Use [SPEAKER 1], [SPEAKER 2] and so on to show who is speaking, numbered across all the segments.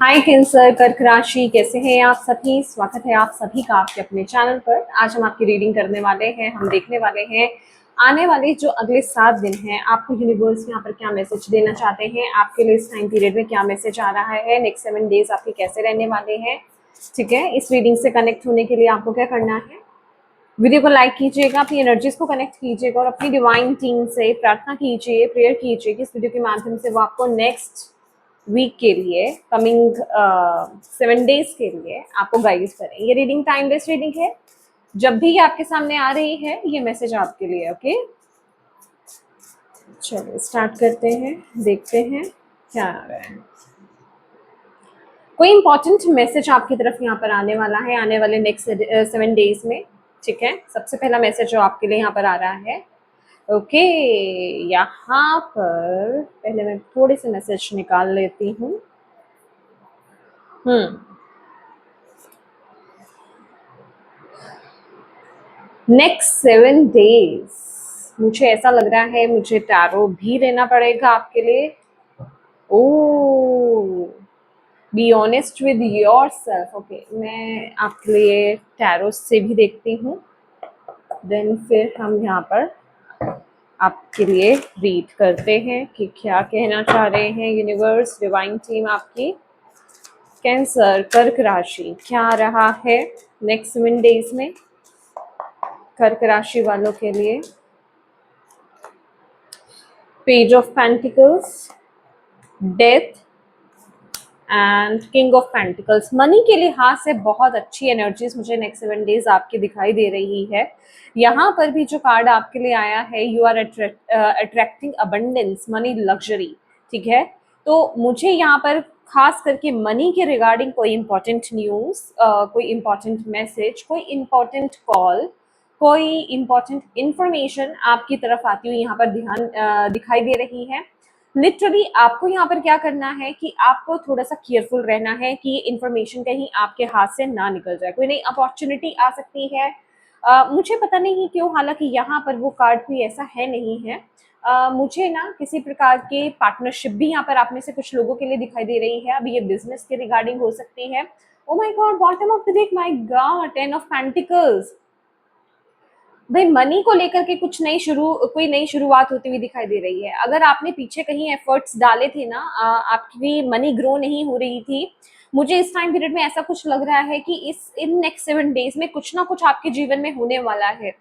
[SPEAKER 1] हाय cancer, कर्क राशि, कैसे हैं आप सभी। स्वागत है आप सभी का आपके अपने चैनल पर। आज हम आपकी रीडिंग करने वाले हैं। हम देखने वाले हैं आने वाले जो अगले 7 दिन हैं आपको यूनिवर्स यहाँ पर क्या मैसेज देना चाहते हैं, आपके लिए इस टाइम पीरियड में क्या मैसेज आ रहा है, नेक्स्ट 7 डेज आपके कैसे रहने वाले हैं। ठीक है, इस रीडिंग से कनेक्ट होने के लिए आपको क्या करना है, वीडियो को लाइक कीजिएगा, अपनी एनर्जीज को कनेक्ट कीजिएगा और अपनी डिवाइन टीम से प्रार्थना कीजिए, प्रेयर कीजिए कि इस वीडियो के माध्यम से वो आपको नेक्स्ट वीक के लिए, कमिंग 7 डेज के लिए आपको गाइड करें। ये रीडिंग टाइम बेस्ड रीडिंग है। जब भी ये आपके सामने आ रही है ये मैसेज आपके लिए। ओके, चलिए स्टार्ट करते हैं, देखते हैं क्या आ रहा है। कोई इंपॉर्टेंट मैसेज आपकी तरफ यहाँ पर आने वाला है आने वाले नेक्स्ट 7 डेज में। ठीक है, सबसे पहला मैसेज जो आपके लिए यहाँ पर आ रहा है। ओके, यहाँ पर पहले मैं थोड़े से मैसेज निकाल लेती हूँ। नेक्स्ट 7 डेज मुझे ऐसा लग रहा है मुझे टैरो भी लेना पड़ेगा आपके लिए। Oh, be honest with yourself. Okay, मैं आपके लिए टैरो से भी देखती हूँ, देन फिर हम यहाँ पर आपके लिए रीड करते हैं कि क्या कहना चाह रहे हैं यूनिवर्स, डिवाइन टीम आपकी। कैंसर कर्क राशि क्या आ रहा है नेक्स्ट 7 डेज में कर्क राशि वालों के लिए। Page of pentacles, death and king of pentacles. Money के लिहाज से बहुत अच्छी एनर्जीज मुझे नेक्स्ट 7 डेज आपकी दिखाई दे रही है। यहाँ पर भी जो कार्ड आपके लिए आया है, you are attracting abundance, money, luxury. ठीक है, तो मुझे यहाँ पर खास करके मनी के रिगार्डिंग कोई इंपॉर्टेंट न्यूज, कोई इंपॉर्टेंट मैसेज, कोई इंपॉर्टेंट कॉल, कोई इंपॉर्टेंट इंफॉर्मेशन आपकी तरफ आती हुई यहाँ पर दिखाई दे रही है। लिटरली आपको यहाँ पर क्या करना है कि आपको थोड़ा सा केयरफुल रहना है कि ये इन्फॉर्मेशन कहीं आपके हाथ से ना निकल जाए। कोई नई अपॉर्चुनिटी आ सकती है। मुझे पता नहीं क्यों, हालांकि यहाँ पर वो कार्ड भी ऐसा है नहीं है। मुझे ना किसी प्रकार के पार्टनरशिप भी यहाँ पर आप में से कुछ लोगों के लिए दिखाई दे रही है। अभी ये बिजनेस के रिगार्डिंग हो सकती है। Oh my God, bottom of the deck, my God, 10 of pentacles. भाई मनी को लेकर के कोई नई शुरुआत होती हुई दिखाई दे रही है। अगर आपने पीछे कहीं एफर्ट्स डाले थे ना, आपकी मनी ग्रो नहीं हो रही थी, मुझे इस टाइम पीरियड में ऐसा कुछ लग रहा है कि इस इन नेक्स्ट 7 डेज में कुछ ना कुछ आपके जीवन में होने वाला है।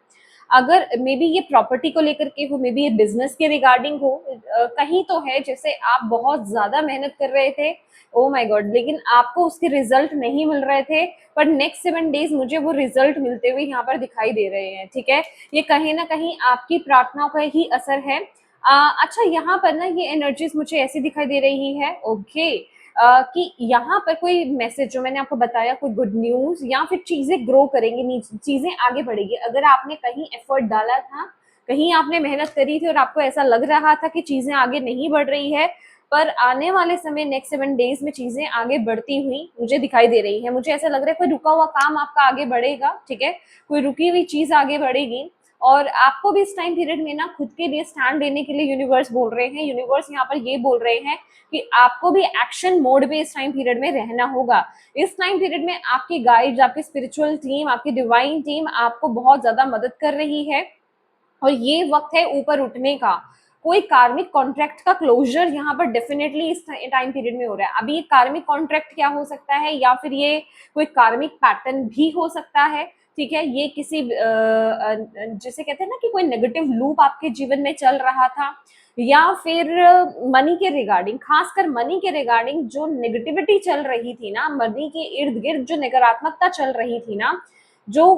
[SPEAKER 1] अगर मे बी ये प्रॉपर्टी को लेकर के हो, मे बी ये बिजनेस के रिगार्डिंग हो, कहीं तो है जैसे आप बहुत ज्यादा मेहनत कर रहे थे, ओ माय गॉड, लेकिन आपको उसके रिजल्ट नहीं मिल रहे थे, पर नेक्स्ट 7 डेज मुझे वो रिजल्ट मिलते हुए यहाँ पर दिखाई दे रहे हैं। ठीक है, ये कहीं ना कहीं आपकी प्रार्थनाओं का ही असर है। अच्छा, यहाँ पर ना ये एनर्जीज मुझे ऐसी दिखाई दे रही है, ओके, कि यहाँ पर कोई मैसेज जो मैंने आपको बताया, कोई गुड न्यूज या फिर चीजें ग्रो करेंगी, चीजें आगे बढ़ेगी। अगर आपने कहीं एफर्ट डाला था, कहीं आपने मेहनत करी थी और आपको ऐसा लग रहा था कि चीजें आगे नहीं बढ़ रही है, पर आने वाले समय नेक्स्ट 7 डेज में चीजें आगे बढ़ती हुई मुझे दिखाई दे रही है। मुझे ऐसा लग रहा है कोई रुका हुआ काम आपका आगे बढ़ेगा। ठीक है, कोई रुकी हुई चीज आगे बढ़ेगी और आपको भी इस टाइम पीरियड में ना खुद के लिए स्टैंड लेने के लिए यूनिवर्स बोल रहे हैं। यूनिवर्स यहाँ पर ये बोल रहे हैं कि आपको भी एक्शन मोड पे इस टाइम पीरियड में रहना होगा। इस टाइम पीरियड में आपकी गाइड्स, आपकी स्पिरिचुअल टीम, आपकी डिवाइन टीम आपको बहुत ज्यादा मदद कर रही है और ये वक्त है ऊपर उठने का। कोई कार्मिक कॉन्ट्रैक्ट का क्लोजर यहाँ पर डेफिनेटली इस टाइम पीरियड में हो रहा है। अभी ये कार्मिक कॉन्ट्रैक्ट क्या हो सकता है, या फिर ये कोई कार्मिक पैटर्न भी हो सकता है। ठीक है, ये किसी जिसे कहते हैं ना कि कोई नेगेटिव लूप आपके जीवन में चल रहा था, या फिर मनी के रिगार्डिंग, खासकर मनी के रिगार्डिंग जो नेगेटिविटी चल रही थी ना, मनी के इर्द गिर्द जो नकारात्मकता चल रही थी ना, जो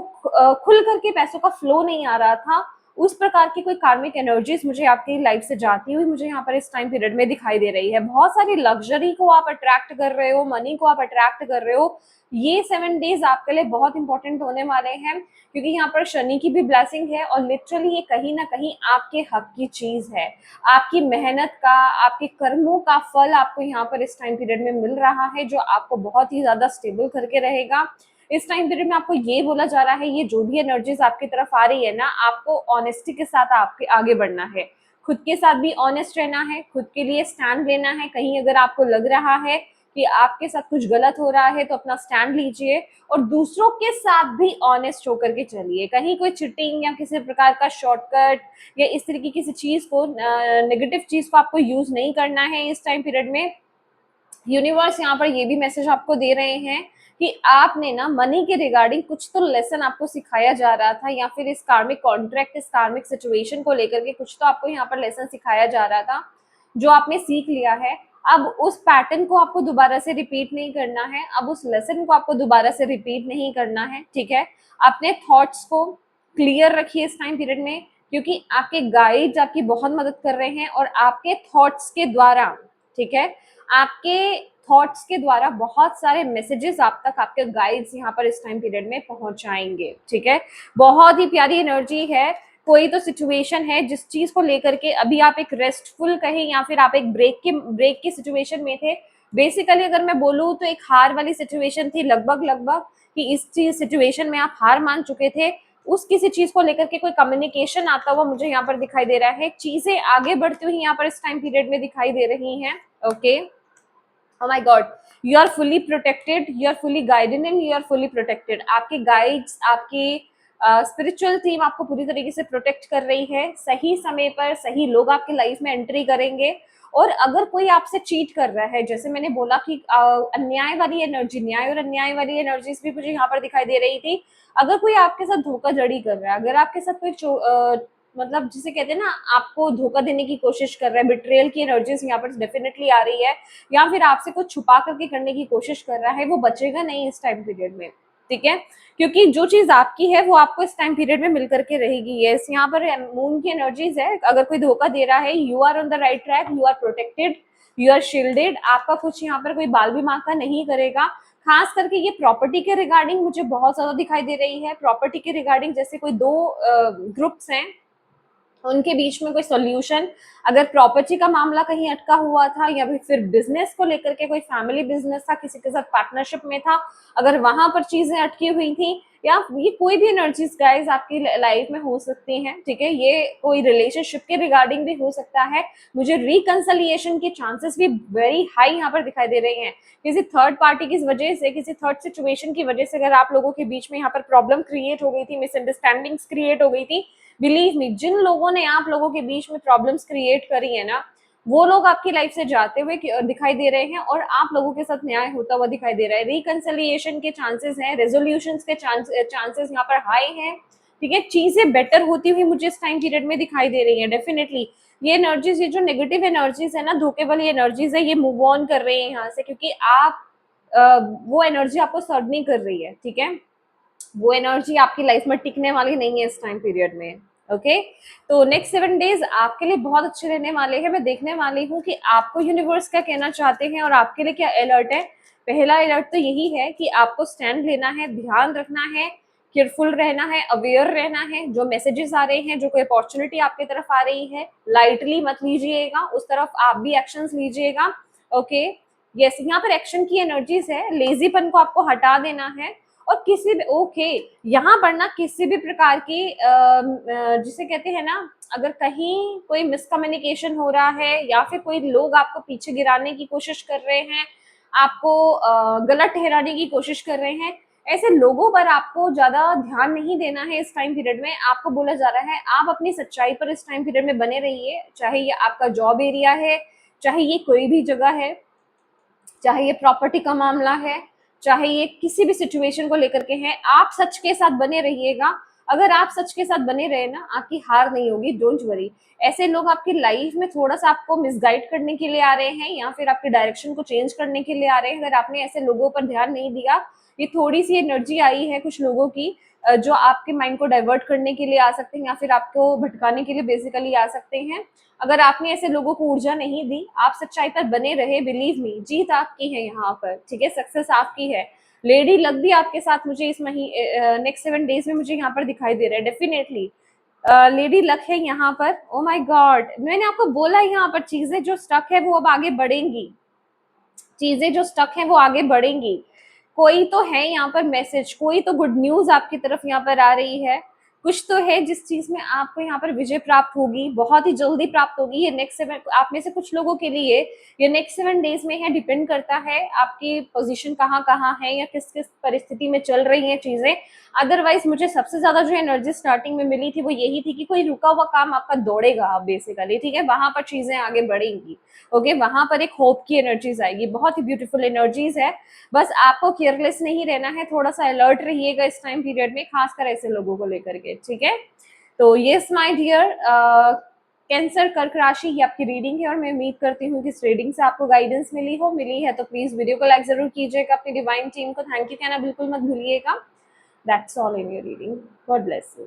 [SPEAKER 1] खुल करके पैसों का फ्लो नहीं आ रहा था, उस प्रकार की कोई कार्मिक एनर्जीज मुझे आपकी लाइफ से जाती हुई मुझे यहाँ पर इस टाइम पीरियड में दिखाई दे रही है। बहुत सारी लग्जरी को आप अट्रैक्ट कर रहे हो, मनी को आप अट्रैक्ट कर रहे हो। ये 7 डेज आपके लिए बहुत इंपॉर्टेंट होने वाले हैं, क्योंकि यहाँ पर शनि की भी ब्लेसिंग है और लिटरली ये कहीं ना कहीं आपके हक की चीज है। आपकी मेहनत का, आपके कर्मों का फल आपको यहाँ पर इस टाइम पीरियड में मिल रहा है, जो आपको बहुत ही ज्यादा स्टेबल करके रहेगा। इस टाइम पीरियड में आपको ये बोला जा रहा है, ये जो भी एनर्जीज आपकी तरफ आ रही है ना, आपको ऑनेस्टी के साथ आपके आगे बढ़ना है। खुद के साथ भी ऑनेस्ट रहना है, खुद के लिए स्टैंड लेना है। कहीं अगर आपको लग रहा है कि आपके साथ कुछ गलत हो रहा है तो अपना स्टैंड लीजिए और दूसरों के साथ भी ऑनेस्ट होकर के चलिए। कहीं कोई चिटिंग या किसी प्रकार का शॉर्टकट या इस तरह की किसी चीज को, नेगेटिव चीज को आपको यूज नहीं करना है इस टाइम पीरियड में। यूनिवर्स यहाँ पर ये भी मैसेज आपको दे रहे हैं कि आपने ना मनी के रिगार्डिंग कुछ तो लेसन आपको सिखाया जा रहा था, या फिर इस कार्मिक कॉन्ट्रैक्ट, इस कार्मिक सिचुएशन को लेकर के कुछ तो आपको यहाँ पर लेसन सिखाया जा रहा था जो आपने सीख लिया है। अब उस पैटर्न को आपको दोबारा से रिपीट नहीं करना है, अब उस लेसन को आपको दोबारा से रिपीट नहीं करना है, ठीक है। अपने थॉट्स को क्लियर रखिए इस टाइम पीरियड में, क्योंकि आपके गाइड्स आपकी बहुत मदद कर रहे हैं और आपके थॉट्स के द्वारा, ठीक है, आपके थॉट्स के द्वारा बहुत सारे मैसेजेस आप तक आपके गाइड्स यहाँ पर इस टाइम पीरियड में पहुंचाएंगे, ठीक है। बहुत ही प्यारी एनर्जी है। कोई तो सिचुएशन है जिस चीज को लेकर के अभी आप एक रेस्टफुल कहें या फिर आप एक ब्रेक की सिचुएशन में थे। बेसिकली अगर मैं बोलूँ तो एक हार वाली सिचुएशन थी लगभग लगभग, कि इस चीज सिचुएशन में आप हार मान चुके थे। उस किसी चीज को लेकर के कोई कम्युनिकेशन आता हुआ मुझे यहाँ पर दिखाई दे रहा है। चीजें आगे बढ़ती हुई यहाँ पर इस टाइम पीरियड में दिखाई दे रही हैं। Okay, oh my god, you are fully protected, you are fully guided and you are fully protected। आपके गाइड्स, आपकी स्पिरिचुअल टीम आपको पूरी तरीके से प्रोटेक्ट कर रही है। सही समय पर सही लोग आपके लाइफ में एंट्री करेंगे। और अगर कोई आपसे चीट कर रहा है, जैसे मैंने बोला कि अन्याय वाली एनर्जी, न्याय और अन्याय वाली एनर्जीज भी मुझे यहाँ पर दिखाई दे रही थी। अगर कोई आपके साथ धोखाधड़ी कर रहा है, अगर आपके साथ कोई मतलब जिसे कहते हैं ना, आपको धोखा देने की कोशिश कर रहा है, बिट्रेयल की एनर्जीज यहाँ पर डेफिनेटली आ रही है, या फिर आपसे कुछ छुपा करके करने की कोशिश कर रहा है, वो बचेगा नहीं इस टाइम पीरियड में, ठीक है। क्योंकि जो चीज आपकी है वो आपको इस टाइम पीरियड में मिल करके रहेगी। यस, यहाँ पर मून की एनर्जीज है। अगर कोई धोखा दे रहा है, you are on the right track, you are protected, you are shielded. आपका कुछ यहाँ पर कोई बाल भी माका नहीं करेगा। खास करके ये प्रॉपर्टी के रिगार्डिंग मुझे बहुत ज्यादा दिखाई दे रही है। प्रॉपर्टी के रिगार्डिंग जैसे कोई दो ग्रुप्स हैं, उनके बीच में कोई सॉल्यूशन, अगर प्रॉपर्टी का मामला कहीं अटका हुआ था, या फिर बिजनेस को लेकर के कोई फैमिली बिजनेस था, किसी के साथ पार्टनरशिप में था, अगर वहां पर चीजें अटकी हुई थी, या ये कोई भी एनर्जीज गाइस आपकी लाइफ में हो सकती हैं, ठीक है। ये कोई रिलेशनशिप के रिगार्डिंग भी हो सकता है। मुझे रिकंसिलिएशन के चांसेस भी वेरी हाई यहाँ पर दिखाई दे रहे हैं। किसी थर्ड पार्टी की वजह से, किसी थर्ड सिचुएशन की वजह से अगर आप लोगों के बीच में यहाँ पर प्रॉब्लम क्रिएट हो गई थी, मिसअंडरस्टैंडिंग्स क्रिएट हो गई थी, बिलीव मी, जिन लोगों ने आप लोगों के बीच में प्रॉब्लम्स क्रिएट करी है ना, वो लोग आपकी लाइफ से जाते हुए दिखाई दे रहे हैं और आप लोगों के साथ न्याय होता हुआ दिखाई दे रहा है। रिकंसिलिएशन के चांसेस हैं, रेजोल्यूशंस के चांसेस यहाँ पर हाई हैं, ठीक है। चीजें बेटर होती हुई मुझे इस टाइम पीरियड में दिखाई दे रही है डेफिनेटली। ये एनर्जीज, ये जो नेगेटिव एनर्जीज है ना, धोखे वाली एनर्जीज है, ये मूव ऑन कर रही है यहाँ से, क्योंकि आप वो एनर्जी आपको सर्व नहीं कर रही है, ठीक है। वो एनर्जी आपकी लाइफ में टिकने वाली नहीं है इस टाइम पीरियड में। ओके, तो नेक्स्ट 7 डेज आपके लिए बहुत अच्छे रहने वाले हैं। मैं देखने वाली हूँ कि आपको यूनिवर्स क्या कहना चाहते हैं और आपके लिए क्या अलर्ट है। पहला अलर्ट तो यही है कि आपको स्टैंड लेना है, ध्यान रखना है, केयरफुल रहना है, अवेयर रहना है। जो मैसेजेस आ रहे हैं, जो कोई अपॉर्चुनिटी आपकी तरफ आ रही है, लाइटली मत लीजिएगा, उस तरफ आप भी एक्शंस लीजिएगा। ओके, यस, यहाँ पर एक्शन की एनर्जीज है। लेजीपन को आपको हटा देना है और किसी भी, ओके, यहाँ पर ना किसी भी प्रकार की जिसे कहते हैं ना, अगर कहीं कोई मिसकम्युनिकेशन हो रहा है या फिर कोई लोग आपको पीछे गिराने की कोशिश कर रहे हैं, आपको गलत ठहराने की कोशिश कर रहे हैं, ऐसे लोगों पर आपको ज्यादा ध्यान नहीं देना है इस टाइम पीरियड में। आपको बोला जा रहा है आप अपनी सच्चाई पर इस टाइम पीरियड में बने रहिए, चाहे ये आपका जॉब एरिया है, चाहे ये कोई भी जगह है, चाहे ये प्रॉपर्टी का मामला है, चाहे ये किसी भी सिचुएशन को लेकर के हैं, आप सच के साथ बने रहिएगा। अगर आप सच के साथ बने रहे ना, आपकी हार नहीं होगी, डोंट वरी। ऐसे लोग आपकी लाइफ में थोड़ा सा आपको मिसगाइड करने के लिए आ रहे हैं या फिर आपके डायरेक्शन को चेंज करने के लिए आ रहे हैं। अगर आपने ऐसे लोगों पर ध्यान नहीं दिया, ये थोड़ी सी एनर्जी आई है कुछ लोगों की जो आपके माइंड को डाइवर्ट करने के लिए आ सकते हैं या फिर आपको भटकाने के लिए बेसिकली आ सकते हैं। अगर आपने ऐसे लोगों को ऊर्जा नहीं दी, आप सच्चाई पर बने रहे, बिलीव मी, जीत आपकी है यहाँ पर, ठीक है, सक्सेस आपकी है। लेडी लक भी आपके साथ मुझे इस महीने नेक्स्ट 7 डेज में मुझे यहाँ पर दिखाई दे रहा है डेफिनेटली। लेडी लक है यहाँ पर। ओ माय गॉड, मैंने आपको बोला यहाँ पर चीजें जो स्टक है वो अब आगे बढ़ेंगी, चीजें जो स्टक है वो आगे बढ़ेंगी। कोई तो है यहाँ पर मैसेज, कोई तो गुड न्यूज आपकी तरफ यहाँ पर आ रही है। कुछ तो है जिस चीज में आपको यहाँ पर विजय प्राप्त होगी, बहुत ही जल्दी प्राप्त होगी। ये नेक्स्ट 7, आप में से कुछ लोगों के लिए ये नेक्स्ट 7 डेज में है, डिपेंड करता है आपकी पोजीशन कहाँ कहाँ है या किस किस परिस्थिति में चल रही है चीजें। अदरवाइज मुझे सबसे ज्यादा जो एनर्जी स्टार्टिंग में मिली थी वो यही थी कि कोई रुका हुआ काम आपका दौड़ेगा बेसिकली, ठीक है, वहां पर चीजें आगे बढ़ेंगी। ओके, वहां पर एक होप की एनर्जीज आएगी, बहुत ही ब्यूटीफुल एनर्जीज है। बस आपको केयरलेस नहीं रहना है, थोड़ा सा अलर्ट रहिएगा इस टाइम पीरियड में, खासकर ऐसे लोगों को लेकर के, ठीक है। तो यस माय डियर कैंसर कर्क राशि, ये आपकी रीडिंग है और मैं उम्मीद करती हूँ कि इस रीडिंग से आपको गाइडेंस मिली है तो प्लीज वीडियो को लाइक जरूर कीजिएगा, अपनी डिवाइन टीम को थैंक यू कहना बिल्कुल मत भूलिएगा। That's all in your reading. God bless you.